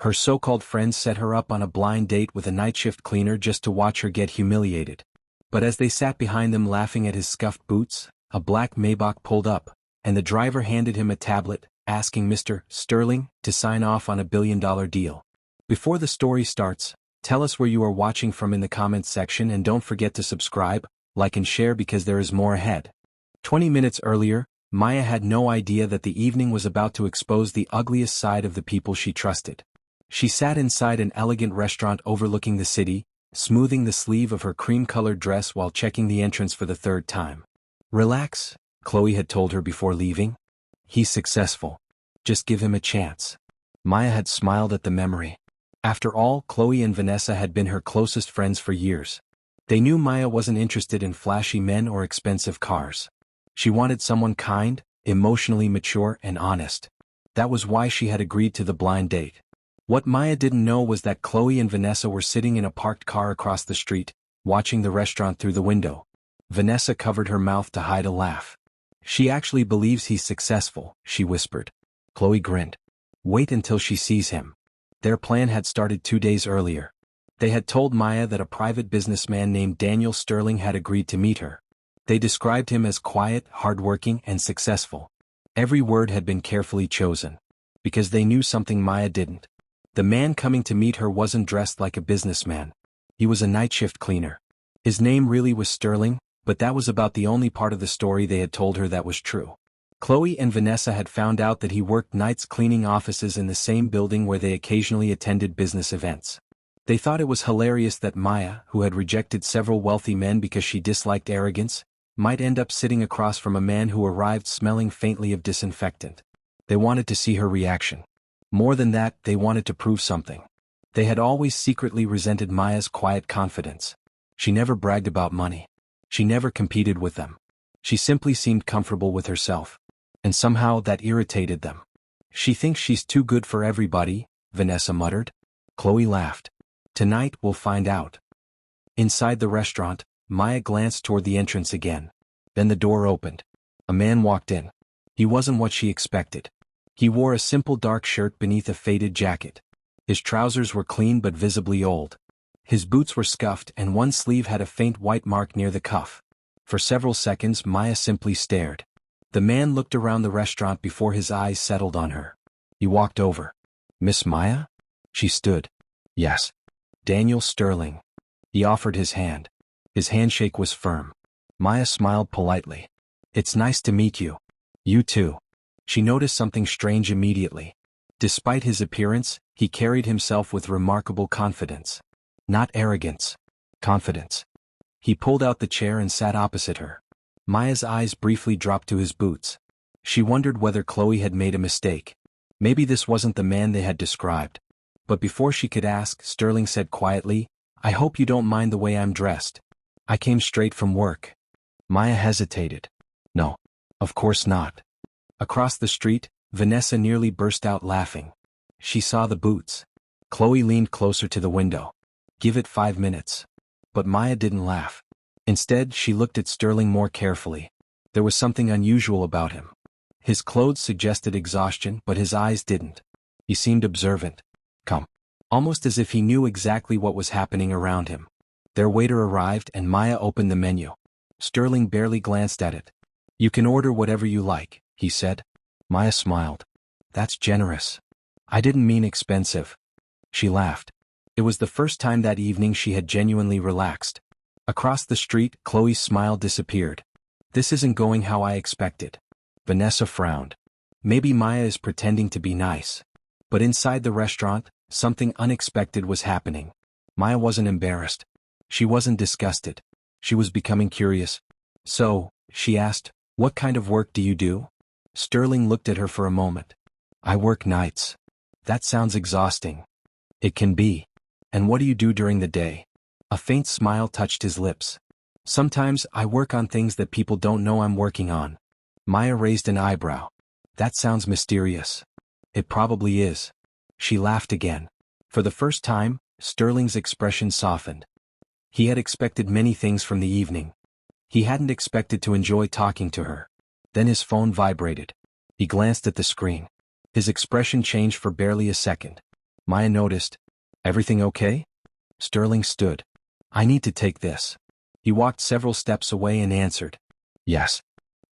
Her so-called friends set her up on a blind date with a night shift cleaner just to watch her get humiliated. But as they sat behind them laughing at his scuffed boots, a black Maybach pulled up, and the driver handed him a tablet, asking Mr. Sterling to sign off on a billion-dollar deal. Before the story starts, tell us where you are watching from in the comments section, and don't forget to subscribe, like and share because there is more ahead. 20 minutes earlier, Maya had no idea that the evening was about to expose the ugliest side of the people she trusted. She sat inside an elegant restaurant overlooking the city, smoothing the sleeve of her cream-colored dress while checking the entrance for the third time. Relax, Chloe had told her before leaving. He's successful. Just give him a chance. Maya had smiled at the memory. After all, Chloe and Vanessa had been her closest friends for years. They knew Maya wasn't interested in flashy men or expensive cars. She wanted someone kind, emotionally mature, and honest. That was why she had agreed to the blind date. What Maya didn't know was that Chloe and Vanessa were sitting in a parked car across the street, watching the restaurant through the window. Vanessa covered her mouth to hide a laugh. She actually believes he's successful, she whispered. Chloe grinned. Wait until she sees him. Their plan had started 2 days earlier. They had told Maya that a private businessman named Daniel Sterling had agreed to meet her. They described him as quiet, hardworking, and successful. Every word had been carefully chosen. Because they knew something Maya didn't. The man coming to meet her wasn't dressed like a businessman. He was a night shift cleaner. His name really was Sterling, but that was about the only part of the story they had told her that was true. Chloe and Vanessa had found out that he worked nights cleaning offices in the same building where they occasionally attended business events. They thought it was hilarious that Maya, who had rejected several wealthy men because she disliked arrogance, might end up sitting across from a man who arrived smelling faintly of disinfectant. They wanted to see her reaction. More than that, they wanted to prove something. They had always secretly resented Maya's quiet confidence. She never bragged about money. She never competed with them. She simply seemed comfortable with herself. And somehow that irritated them. She thinks she's too good for everybody, Vanessa muttered. Chloe laughed. Tonight we'll find out. Inside the restaurant, Maya glanced toward the entrance again. Then the door opened. A man walked in. He wasn't what she expected. He wore a simple dark shirt beneath a faded jacket. His trousers were clean but visibly old. His boots were scuffed and one sleeve had a faint white mark near the cuff. For several seconds Maya simply stared. The man looked around the restaurant before his eyes settled on her. He walked over. Miss Maya? She stood. Yes. Daniel Sterling. He offered his hand. His handshake was firm. Maya smiled politely. It's nice to meet you. You too. She noticed something strange immediately. Despite his appearance, he carried himself with remarkable confidence. Not arrogance. Confidence. He pulled out the chair and sat opposite her. Maya's eyes briefly dropped to his boots. She wondered whether Chloe had made a mistake. Maybe this wasn't the man they had described. But before she could ask, Sterling said quietly, I hope you don't mind the way I'm dressed. I came straight from work. Maya hesitated. No. Of course not. Across the street, Vanessa nearly burst out laughing. She saw the boots. Chloe leaned closer to the window. Give it 5 minutes. But Maya didn't laugh. Instead, she looked at Sterling more carefully. There was something unusual about him. His clothes suggested exhaustion, but his eyes didn't. He seemed observant. Come. Almost as if he knew exactly what was happening around him. Their waiter arrived and Maya opened the menu. Sterling barely glanced at it. You can order whatever you like, he said. Maya smiled. That's generous. I didn't mean expensive. She laughed. It was the first time that evening she had genuinely relaxed. Across the street, Chloe's smile disappeared. This isn't going how I expected. Vanessa frowned. Maybe Maya is pretending to be nice. But inside the restaurant, something unexpected was happening. Maya wasn't embarrassed. She wasn't disgusted. She was becoming curious. So, she asked, what kind of work do you do? Sterling looked at her for a moment. I work nights. That sounds exhausting. It can be. And what do you do during the day? A faint smile touched his lips. Sometimes I work on things that people don't know I'm working on. Maya raised an eyebrow. That sounds mysterious. It probably is. She laughed again. For the first time, Sterling's expression softened. He had expected many things from the evening. He hadn't expected to enjoy talking to her. Then his phone vibrated. He glanced at the screen. His expression changed for barely a second. Maya noticed. Everything okay? Sterling stood. I need to take this. He walked several steps away and answered. Yes.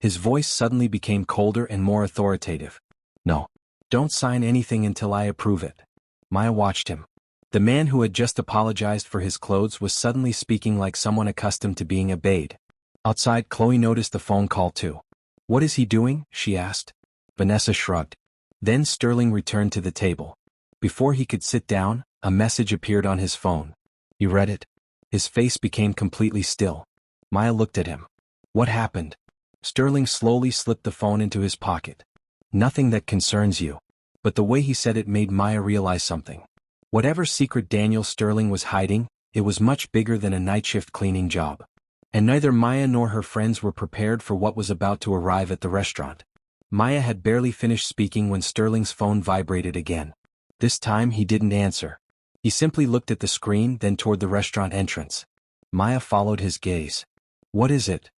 His voice suddenly became colder and more authoritative. No. Don't sign anything until I approve it. Maya watched him. The man who had just apologized for his clothes was suddenly speaking like someone accustomed to being obeyed. Outside, Chloe noticed the phone call too. What is he doing? She asked. Vanessa shrugged. Then Sterling returned to the table. Before he could sit down, a message appeared on his phone. You read it? His face became completely still. Maya looked at him. What happened? Sterling slowly slipped the phone into his pocket. Nothing that concerns you. But the way he said it made Maya realize something. Whatever secret Daniel Sterling was hiding, it was much bigger than a night shift cleaning job. And neither Maya nor her friends were prepared for what was about to arrive at the restaurant. Maya had barely finished speaking when Sterling's phone vibrated again. This time he didn't answer. He simply looked at the screen, then toward the restaurant entrance. Maya followed his gaze. What is it?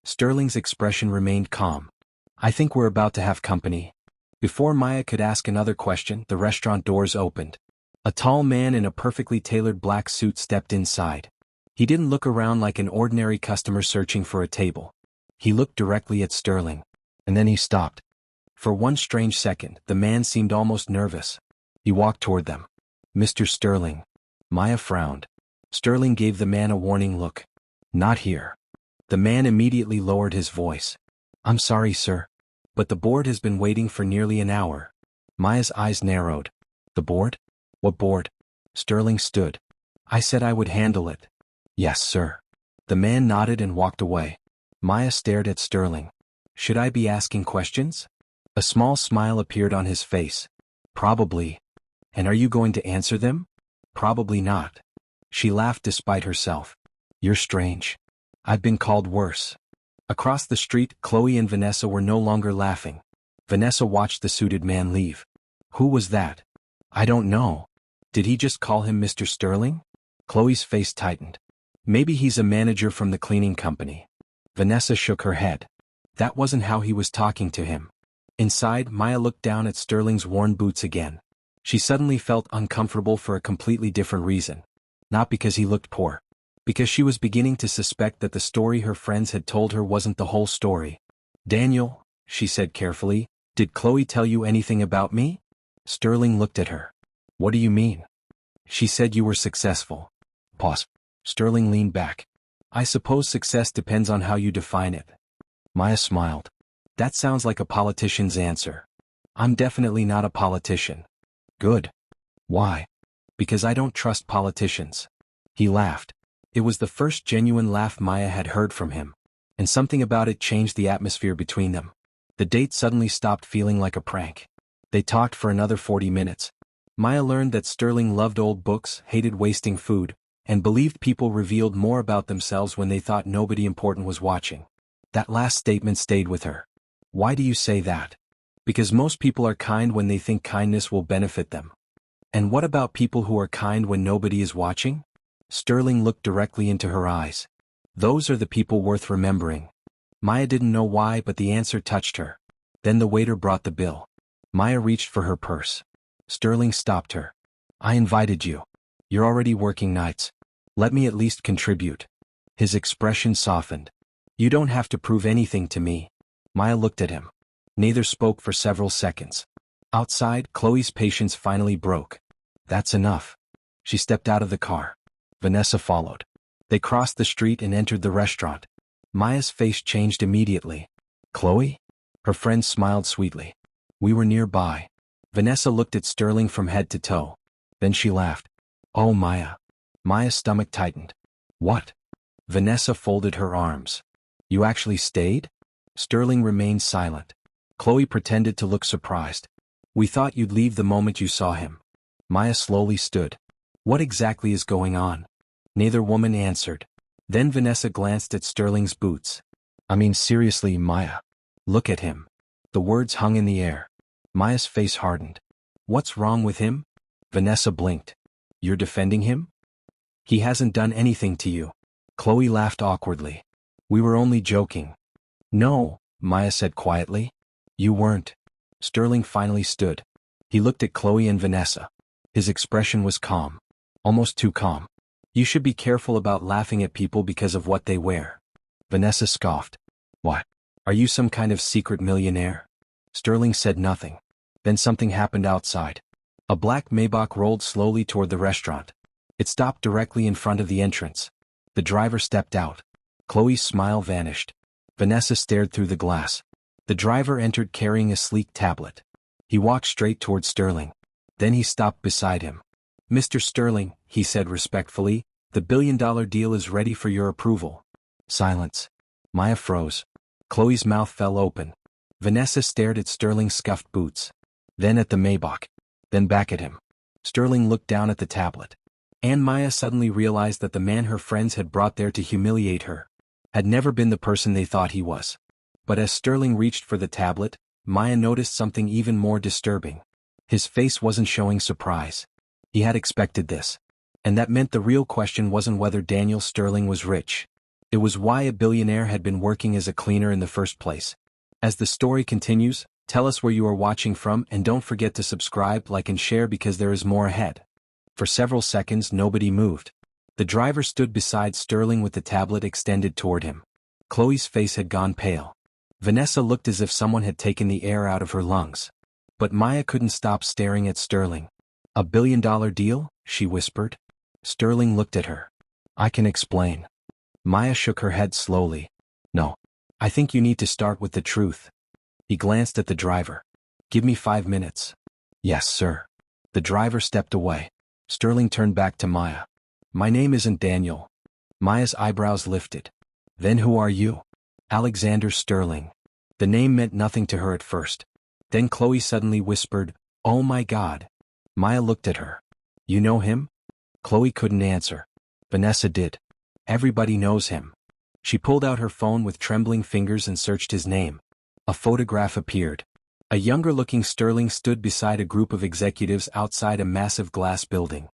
Sterling's expression remained calm. I think we're about to have company. Before Maya could ask another question, the restaurant doors opened. A tall man in a perfectly tailored black suit stepped inside. He didn't look around like an ordinary customer searching for a table. He looked directly at Sterling. And then he stopped. For one strange second, the man seemed almost nervous. He walked toward them. Mr. Sterling. Maya frowned. Sterling gave the man a warning look. Not here. The man immediately lowered his voice. I'm sorry, sir. But the board has been waiting for nearly an hour. Maya's eyes narrowed. The board? What board? Sterling stood. I said I would handle it. Yes, sir. The man nodded and walked away. Maya stared at Sterling. Should I be asking questions? A small smile appeared on his face. Probably. And are you going to answer them? Probably not. She laughed despite herself. You're strange. I've been called worse. Across the street, Chloe and Vanessa were no longer laughing. Vanessa watched the suited man leave. Who was that? I don't know. Did he just call him Mr. Sterling? Chloe's face tightened. Maybe he's a manager from the cleaning company. Vanessa shook her head. That wasn't how he was talking to him. Inside, Maya looked down at Sterling's worn boots again. She suddenly felt uncomfortable for a completely different reason. Not because he looked poor. Because she was beginning to suspect that the story her friends had told her wasn't the whole story. Daniel, she said carefully, did Chloe tell you anything about me? Sterling looked at her. What do you mean? She said you were successful. Pause. Sterling leaned back. I suppose success depends on how you define it. Maya smiled. That sounds like a politician's answer. I'm definitely not a politician. Good. Why? Because I don't trust politicians. He laughed. It was the first genuine laugh Maya had heard from him. And something about it changed the atmosphere between them. The date suddenly stopped feeling like a prank. They talked for another 40 minutes. Maya learned that Sterling loved old books, hated wasting food, and believed people revealed more about themselves when they thought nobody important was watching. That last statement stayed with her. Why do you say that? Because most people are kind when they think kindness will benefit them. And what about people who are kind when nobody is watching? Sterling looked directly into her eyes. Those are the people worth remembering. Maya didn't know why, but the answer touched her. Then the waiter brought the bill. Maya reached for her purse. Sterling stopped her. I invited you. You're already working nights. Let me at least contribute. His expression softened. You don't have to prove anything to me. Maya looked at him. Neither spoke for several seconds. Outside, Chloe's patience finally broke. That's enough. She stepped out of the car. Vanessa followed. They crossed the street and entered the restaurant. Maya's face changed immediately. Chloe? Her friend smiled sweetly. We were nearby. Vanessa looked at Sterling from head to toe. Then she laughed. Oh, Maya. Maya's stomach tightened. What? Vanessa folded her arms. You actually stayed? Sterling remained silent. Chloe pretended to look surprised. We thought you'd leave the moment you saw him. Maya slowly stood. What exactly is going on? Neither woman answered. Then Vanessa glanced at Sterling's boots. I mean seriously, Maya. Look at him. The words hung in the air. Maya's face hardened. What's wrong with him? Vanessa blinked. You're defending him? He hasn't done anything to you. Chloe laughed awkwardly. We were only joking. No, Maya said quietly. You weren't. Sterling finally stood. He looked at Chloe and Vanessa. His expression was calm. Almost too calm. You should be careful about laughing at people because of what they wear. Vanessa scoffed. What? Are you some kind of secret millionaire? Sterling said nothing. Then something happened outside. A black Maybach rolled slowly toward the restaurant. It stopped directly in front of the entrance. The driver stepped out. Chloe's smile vanished. Vanessa stared through the glass. The driver entered carrying a sleek tablet. He walked straight toward Sterling. Then he stopped beside him. Mr. Sterling, he said respectfully, the billion-dollar deal is ready for your approval. Silence. Maya froze. Chloe's mouth fell open. Vanessa stared at Sterling's scuffed boots. Then at the Maybach. Then back at him. Sterling looked down at the tablet. And Maya suddenly realized that the man her friends had brought there to humiliate her had never been the person they thought he was. But as Sterling reached for the tablet, Maya noticed something even more disturbing. His face wasn't showing surprise. He had expected this. And that meant the real question wasn't whether Daniel Sterling was rich. It was why a billionaire had been working as a cleaner in the first place. As the story continues, tell us where you are watching from and don't forget to subscribe, like and share because there is more ahead. For several seconds nobody moved. The driver stood beside Sterling with the tablet extended toward him. Chloe's face had gone pale. Vanessa looked as if someone had taken the air out of her lungs. But Maya couldn't stop staring at Sterling. A billion-dollar deal? She whispered. Sterling looked at her. I can explain. Maya shook her head slowly. No. I think you need to start with the truth. He glanced at the driver. Give me 5 minutes. Yes, sir. The driver stepped away. Sterling turned back to Maya. My name isn't Daniel. Maya's eyebrows lifted. Then who are you? Alexander Sterling. The name meant nothing to her at first. Then Chloe suddenly whispered, Oh my God. Maya looked at her. You know him? Chloe couldn't answer. Vanessa did. Everybody knows him. She pulled out her phone with trembling fingers and searched his name. A photograph appeared. A younger-looking Sterling stood beside a group of executives outside a massive glass building.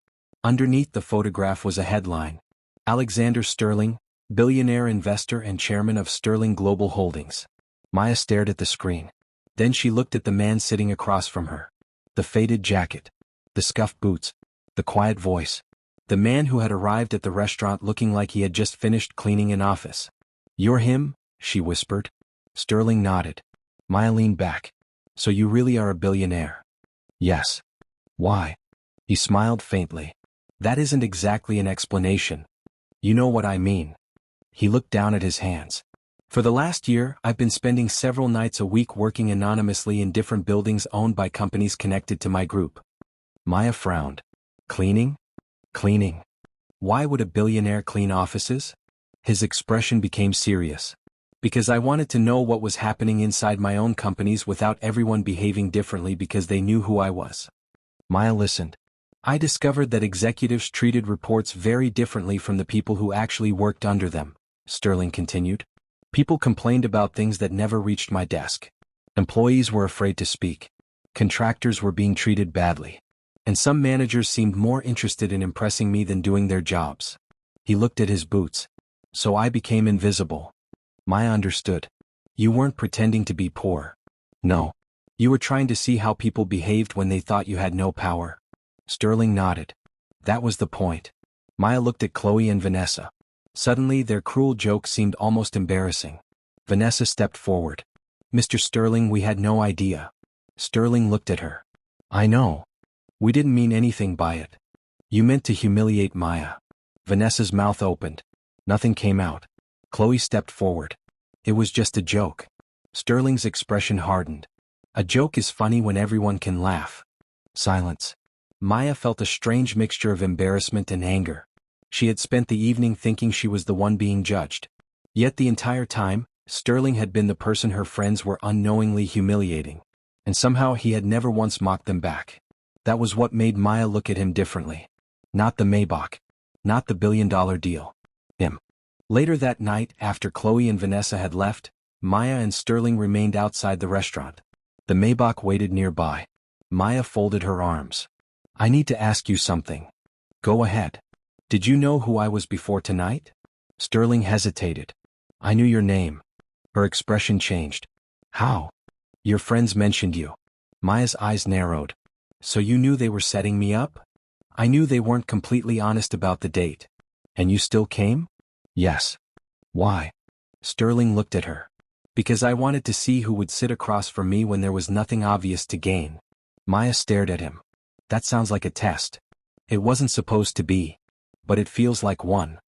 Underneath the photograph was a headline. Alexander Sterling, billionaire investor and chairman of Sterling Global Holdings. Maya stared at the screen. Then she looked at the man sitting across from her. The faded jacket. The scuffed boots. The quiet voice. The man who had arrived at the restaurant looking like he had just finished cleaning an office. You're him? She whispered. Sterling nodded. Maya leaned back. So you really are a billionaire? Yes. Why? He smiled faintly. That isn't exactly an explanation. You know what I mean. He looked down at his hands. For the last year, I've been spending several nights a week working anonymously in different buildings owned by companies connected to my group. Maya frowned. Cleaning? Cleaning. Why would a billionaire clean offices? His expression became serious. Because I wanted to know what was happening inside my own companies without everyone behaving differently because they knew who I was. Maya listened. I discovered that executives treated reports very differently from the people who actually worked under them, Sterling continued. People complained about things that never reached my desk. Employees were afraid to speak. Contractors were being treated badly. And some managers seemed more interested in impressing me than doing their jobs. He looked at his boots. So I became invisible. Maya understood. You weren't pretending to be poor. No. You were trying to see how people behaved when they thought you had no power. Sterling nodded. That was the point. Maya looked at Chloe and Vanessa. Suddenly their cruel joke seemed almost embarrassing. Vanessa stepped forward. Mr. Sterling, we had no idea. Sterling looked at her. I know. We didn't mean anything by it. You meant to humiliate Maya. Vanessa's mouth opened. Nothing came out. Chloe stepped forward. It was just a joke. Sterling's expression hardened. A joke is funny when everyone can laugh. Silence. Maya felt a strange mixture of embarrassment and anger. She had spent the evening thinking she was the one being judged. Yet the entire time, Sterling had been the person her friends were unknowingly humiliating. And somehow he had never once mocked them back. That was what made Maya look at him differently. Not the Maybach. Not the billion-dollar deal. Him. Later that night, after Chloe and Vanessa had left, Maya and Sterling remained outside the restaurant. The Maybach waited nearby. Maya folded her arms. I need to ask you something. Go ahead. Did you know who I was before tonight? Sterling hesitated. I knew your name. Her expression changed. How? Your friends mentioned you. Maya's eyes narrowed. So you knew they were setting me up? I knew they weren't completely honest about the date. And you still came? Yes. Why? Sterling looked at her. Because I wanted to see who would sit across from me when there was nothing obvious to gain. Maya stared at him. That sounds like a test. It wasn't supposed to be. But it feels like one.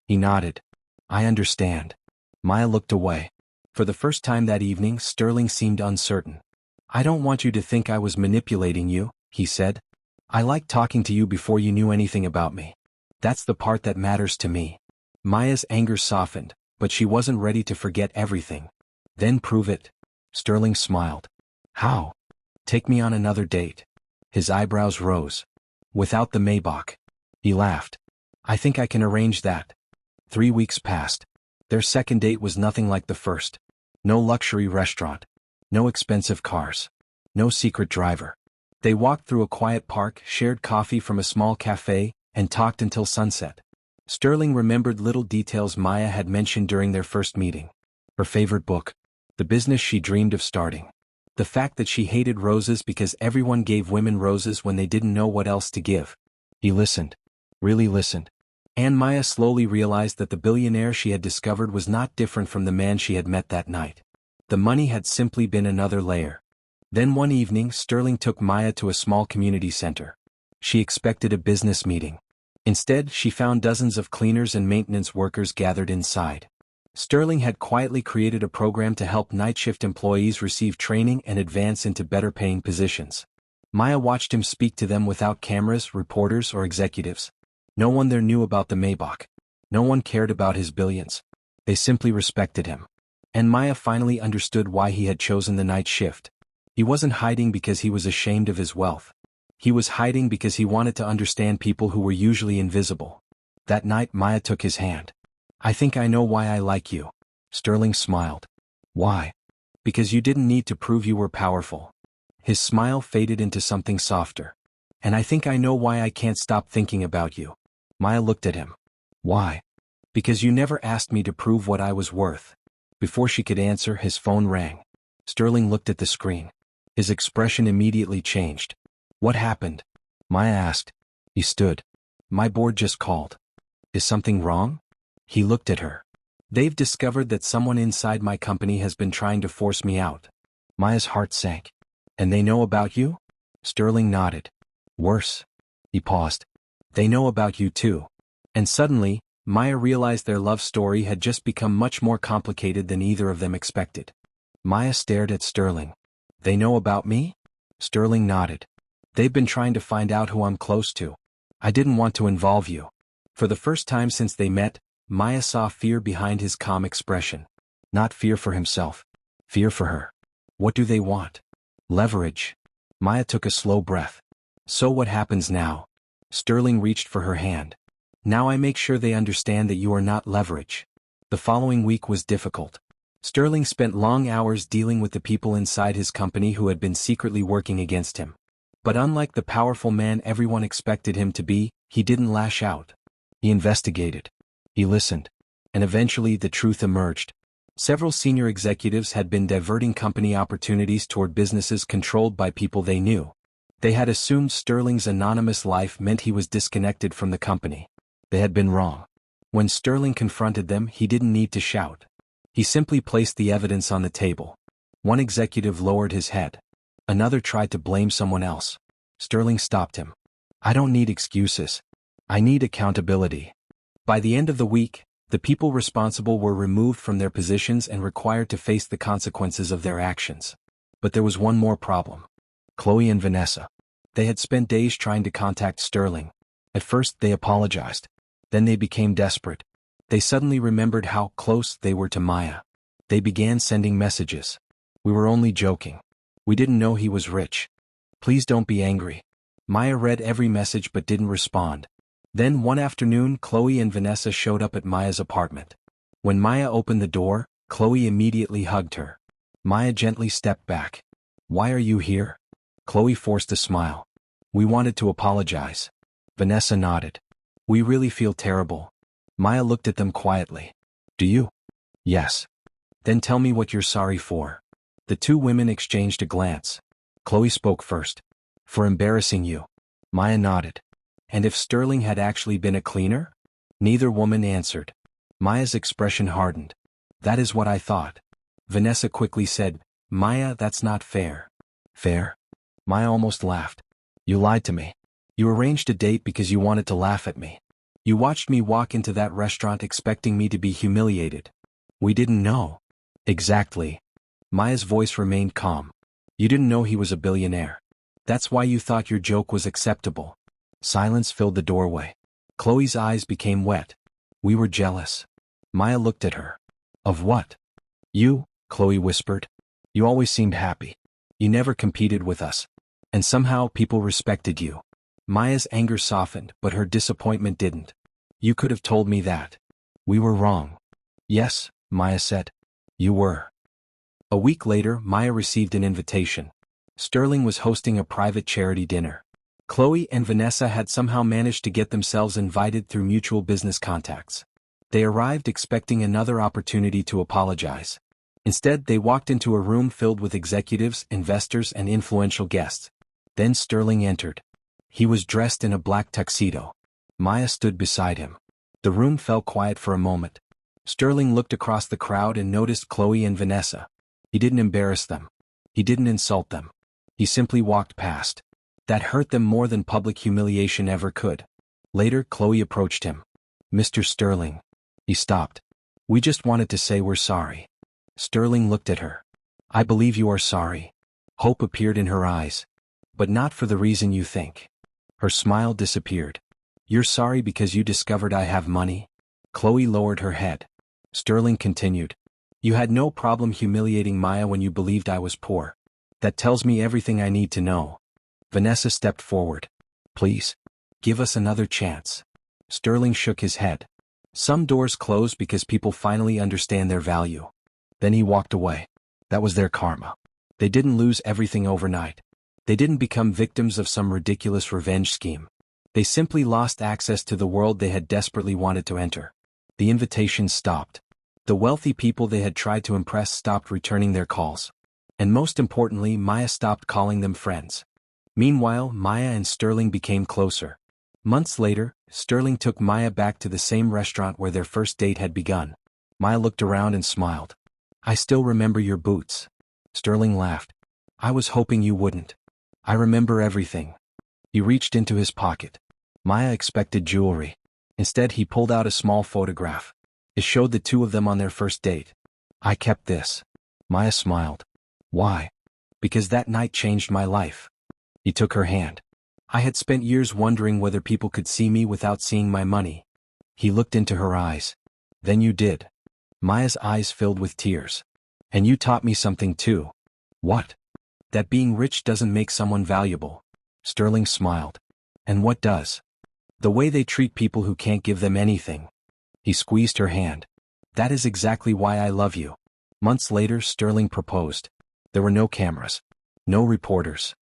He nodded. I understand. Maya looked away. For the first time that evening, Sterling seemed uncertain. I don't want you to think I was manipulating you, he said. I liked talking to you before you knew anything about me. That's the part that matters to me. Maya's anger softened, but she wasn't ready to forget everything. Then prove it. Sterling smiled. How? Take me on another date. His eyebrows rose. Without the Maybach. He laughed. I think I can arrange that. 3 weeks passed. Their second date was nothing like the first. No luxury restaurant. No expensive cars. No secret driver. They walked through a quiet park, shared coffee from a small cafe, and talked until sunset. Sterling remembered little details Maya had mentioned during their first meeting. Her favorite book. The business she dreamed of starting. The fact that she hated roses because everyone gave women roses when they didn't know what else to give. He listened. Really listened. And Maya slowly realized that the billionaire she had discovered was not different from the man she had met that night. The money had simply been another layer. Then one evening, Sterling took Maya to a small community center. She expected a business meeting. Instead, she found dozens of cleaners and maintenance workers gathered inside. Sterling had quietly created a program to help night shift employees receive training and advance into better-paying positions. Maya watched him speak to them without cameras, reporters, or executives. No one there knew about the Maybach. No one cared about his billions. They simply respected him. And Maya finally understood why he had chosen the night shift. He wasn't hiding because he was ashamed of his wealth. He was hiding because he wanted to understand people who were usually invisible. That night Maya took his hand. I think I know why I like you. Sterling smiled. Why? Because you didn't need to prove you were powerful. His smile faded into something softer. And I think I know why I can't stop thinking about you. Maya looked at him. Why? Because you never asked me to prove what I was worth. Before she could answer, his phone rang. Sterling looked at the screen. His expression immediately changed. What happened? Maya asked. He stood. My board just called. Is something wrong? He looked at her. They've discovered that someone inside my company has been trying to force me out. Maya's heart sank. And they know about you? Sterling nodded. Worse. He paused. They know about you too. And suddenly, Maya realized their love story had just become much more complicated than either of them expected. Maya stared at Sterling. They know about me? Sterling nodded. They've been trying to find out who I'm close to. I didn't want to involve you. For the first time since they met, Maya saw fear behind his calm expression. Not fear for himself. Fear for her. What do they want? Leverage. Maya took a slow breath. So what happens now? Sterling reached for her hand. Now I make sure they understand that you are not leverage. The following week was difficult. Sterling spent long hours dealing with the people inside his company who had been secretly working against him. But unlike the powerful man everyone expected him to be, he didn't lash out. He investigated. He listened. And eventually the truth emerged. Several senior executives had been diverting company opportunities toward businesses controlled by people they knew. They had assumed Sterling's anonymous life meant he was disconnected from the company. They had been wrong. When Sterling confronted them, he didn't need to shout. He simply placed the evidence on the table. One executive lowered his head. Another tried to blame someone else. Sterling stopped him. I don't need excuses. I need accountability. By the end of the week, the people responsible were removed from their positions and required to face the consequences of their actions. But there was one more problem. Chloe and Vanessa. They had spent days trying to contact Sterling. At first they apologized. Then they became desperate. They suddenly remembered how close they were to Maya. They began sending messages. We were only joking. We didn't know he was rich. Please don't be angry. Maya read every message but didn't respond. Then one afternoon, Chloe and Vanessa showed up at Maya's apartment. When Maya opened the door, Chloe immediately hugged her. Maya gently stepped back. Why are you here? Chloe forced a smile. We wanted to apologize. Vanessa nodded. We really feel terrible. Maya looked at them quietly. Do you? Yes. Then tell me what you're sorry for. The two women exchanged a glance. Chloe spoke first. For embarrassing you. Maya nodded. And if Sterling had actually been a cleaner? Neither woman answered. Maya's expression hardened. That is what I thought. Vanessa quickly said, Maya, that's not fair. Fair? Maya almost laughed. You lied to me. You arranged a date because you wanted to laugh at me. You watched me walk into that restaurant expecting me to be humiliated. We didn't know. Exactly. Maya's voice remained calm. You didn't know he was a billionaire. That's why you thought your joke was acceptable. Silence filled the doorway. Chloe's eyes became wet. We were jealous. Maya looked at her. Of what? You, Chloe whispered. You always seemed happy. You never competed with us. And somehow people respected you. Maya's anger softened, but her disappointment didn't. You could have told me that. We were wrong. Yes, Maya said. You were. A week later, Maya received an invitation. Sterling was hosting a private charity dinner. Chloe and Vanessa had somehow managed to get themselves invited through mutual business contacts. They arrived expecting another opportunity to apologize. Instead, they walked into a room filled with executives, investors, and influential guests. Then Sterling entered. He was dressed in a black tuxedo. Maya stood beside him. The room fell quiet for a moment. Sterling looked across the crowd and noticed Chloe and Vanessa. He didn't embarrass them. He didn't insult them. He simply walked past. That hurt them more than public humiliation ever could. Later, Chloe approached him. Mr. Sterling. He stopped. We just wanted to say we're sorry. Sterling looked at her. I believe you are sorry. Hope appeared in her eyes. But not for the reason you think. Her smile disappeared. You're sorry because you discovered I have money? Chloe lowered her head. Sterling continued. You had no problem humiliating Maya when you believed I was poor. That tells me everything I need to know. Vanessa stepped forward. Please. Give us another chance. Sterling shook his head. Some doors close because people finally understand their value. Then he walked away. That was their karma. They didn't lose everything overnight. They didn't become victims of some ridiculous revenge scheme. They simply lost access to the world they had desperately wanted to enter. The invitations stopped. The wealthy people they had tried to impress stopped returning their calls. And most importantly, Maya stopped calling them friends. Meanwhile, Maya and Sterling became closer. Months later, Sterling took Maya back to the same restaurant where their first date had begun. Maya looked around and smiled. I still remember your boots. Sterling laughed. I was hoping you wouldn't. I remember everything. He reached into his pocket. Maya expected jewelry. Instead, he pulled out a small photograph. It showed the two of them on their first date. I kept this. Maya smiled. Why? Because that night changed my life. He took her hand. I had spent years wondering whether people could see me without seeing my money. He looked into her eyes. Then you did. Maya's eyes filled with tears. And you taught me something too. What? That being rich doesn't make someone valuable. Sterling smiled. And what does? The way they treat people who can't give them anything. He squeezed her hand. That is exactly why I love you. Months later, Sterling proposed. There were no cameras. No reporters.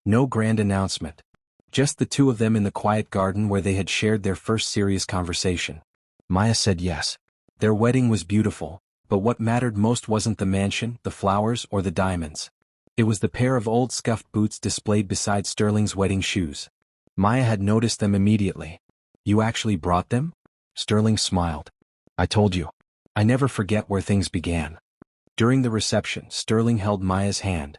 No grand announcement. Just the two of them in the quiet garden where they had shared their first serious conversation. Maya said yes. Their wedding was beautiful, but what mattered most wasn't the mansion, the flowers, or the diamonds. It was the pair of old scuffed boots displayed beside Sterling's wedding shoes. Maya had noticed them immediately. You actually brought them? Sterling smiled. I told you. I never forget where things began. During the reception, Sterling held Maya's hand.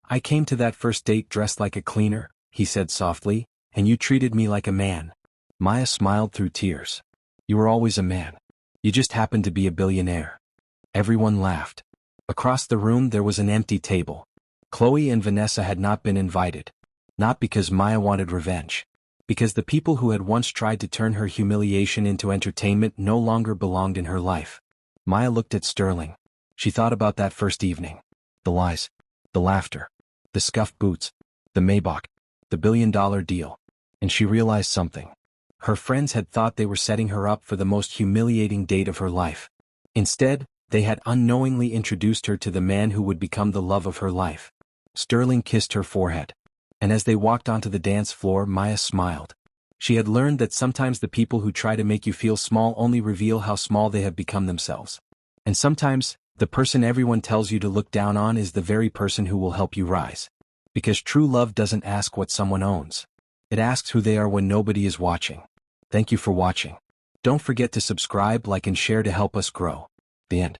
I came to that first date dressed like a cleaner, he said softly, and you treated me like a man. Maya smiled through tears. You were always a man. You just happened to be a billionaire. Everyone laughed. Across the room there was an empty table. Chloe and Vanessa had not been invited. Not because Maya wanted revenge. Because the people who had once tried to turn her humiliation into entertainment no longer belonged in her life. Maya looked at Sterling. She thought about that first evening. The lies. The laughter. The scuffed boots. The Maybach. The $1 billion deal. And she realized something. Her friends had thought they were setting her up for the most humiliating date of her life. Instead, they had unknowingly introduced her to the man who would become the love of her life. Sterling kissed her forehead. And as they walked onto the dance floor, Maya smiled. She had learned that sometimes the people who try to make you feel small only reveal how small they have become themselves. And sometimes, the person everyone tells you to look down on is the very person who will help you rise. Because true love doesn't ask what someone owns. It asks who they are when nobody is watching. Thank you for watching. Don't forget to subscribe, like and share to help us grow. The end.